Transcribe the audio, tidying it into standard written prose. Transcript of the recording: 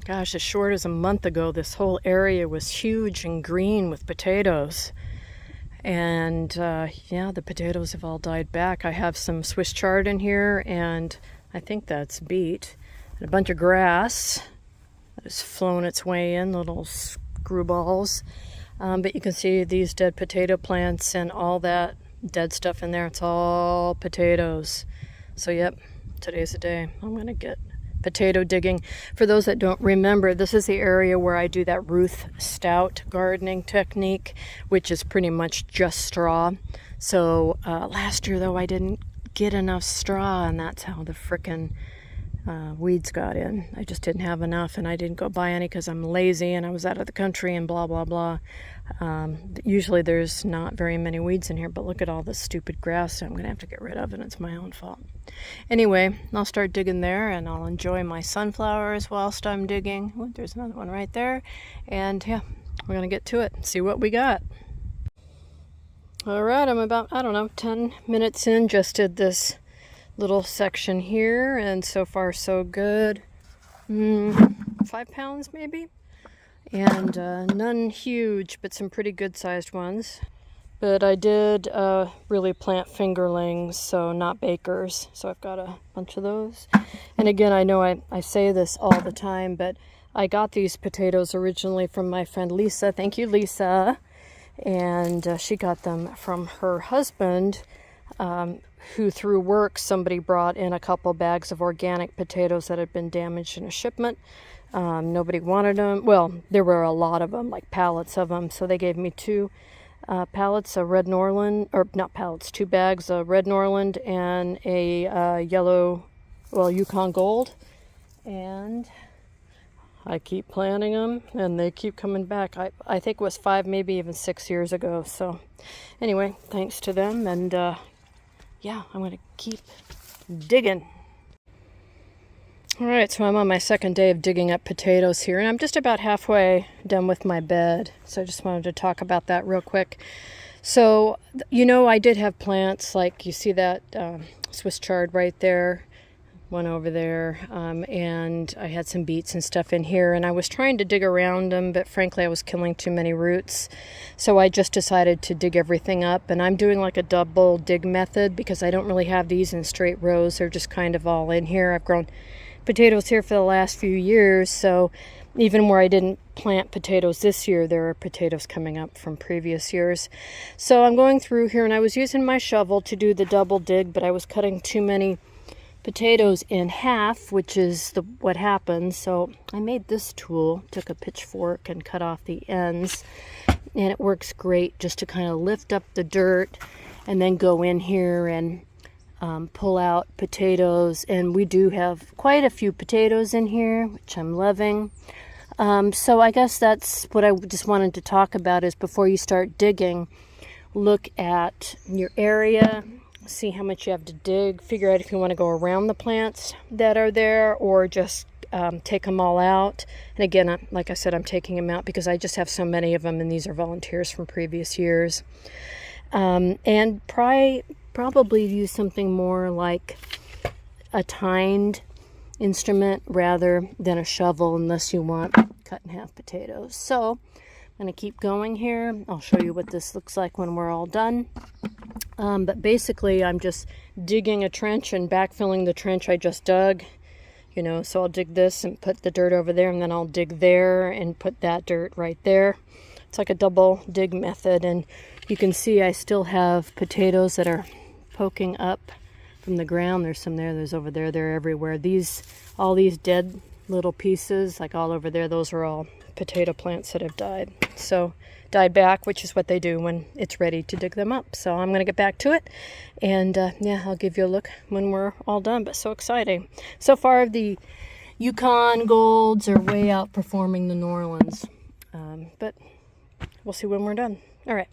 Gosh, as short as a month ago, this whole area was huge and green with potatoes. And yeah, the potatoes have all died back. I have some Swiss chard in here, and I think that's beet. And a bunch of grass that has flown its way in, little screwballs. But you can see these dead potato plants and all that dead stuff in there. It's all potatoes. So yep, today's the day. I'm going to get potato digging. For those that don't remember, this is the area where I do that Ruth Stout gardening technique, which is pretty much just straw. So last year, though, I didn't get enough straw, and that's how the frickin' weeds got in. I just didn't have enough, and I didn't go buy any because I'm lazy and I was out of the country and blah, blah, blah. Usually there's not very many weeds in here, but look at all this stupid grass I'm going to have to get rid of, and it's my own fault. Anyway, I'll start digging there, and I'll enjoy my sunflowers whilst I'm digging. Oh, there's another one right there. And yeah, we're going to get to it and see what we got. All right, I'm about, 10 minutes in. Just did this little section here, and so far so good. 5 pounds maybe, and none huge, but some pretty good sized ones. But I did really plant fingerlings, so not bakers, so I've got a bunch of those. And again, I know I say this all the time, but I got these potatoes originally from my friend Lisa. Thank you, Lisa. And she got them from her husband, who through work somebody brought in a couple bags of organic potatoes that had been damaged in a shipment. Nobody wanted them. Well, there were a lot of them, like pallets of them, so they gave me 2 pallets of red Norland, or not pallets, 2 bags of red Norland and a yellow, Yukon Gold. And I keep planting them, and they keep coming back. I think it was 5, maybe even 6 years ago. So anyway, thanks to them, and yeah, I'm going to keep digging. All right, so I'm on my second day of digging up potatoes here, and I'm just about halfway done with my bed. So I just wanted to talk about that real quick. So, I did have plants, like you see that Swiss chard right there, one over there, and I had some beets and stuff in here, and I was trying to dig around them, but frankly I was killing too many roots, so I just decided to dig everything up. And I'm doing like a double dig method because I don't really have these in straight rows. They're just kind of all in here. I've grown potatoes here for the last few years, so even where I didn't plant potatoes this year, there are potatoes coming up from previous years. So I'm going through here, and I was using my shovel to do the double dig, but I was cutting too many potatoes in half, which is what happens. So I made this tool, took a pitchfork and cut off the ends, and it works great just to kind of lift up the dirt and then go in here and pull out potatoes. And we do have quite a few potatoes in here, which I'm loving. So I guess that's what I just wanted to talk about, is before you start digging, look at your area, see how much you have to dig, figure out if you want to go around the plants that are there or just take them all out. And again, like I said, I'm taking them out because I just have so many of them, and these are volunteers from previous years. And probably use something more like a tined instrument rather than a shovel, unless you want cut in half potatoes. So I'm going to keep going here. I'll show you what this looks like when we're all done. But basically, I'm just digging a trench and backfilling the trench I just dug. So I'll dig this and put the dirt over there, and then I'll dig there and put that dirt right there. It's like a double dig method, and you can see I still have potatoes that are poking up from the ground. There's some there, there's over there, they're everywhere. All these dead little pieces, like all over there, those are all potato plants that have died. So died back, which is what they do when it's ready to dig them up. So I'm going to get back to it, and yeah, I'll give you a look when we're all done. But so exciting. So far the Yukon Golds are way outperforming the New Orleans, but we'll see when we're done. All right.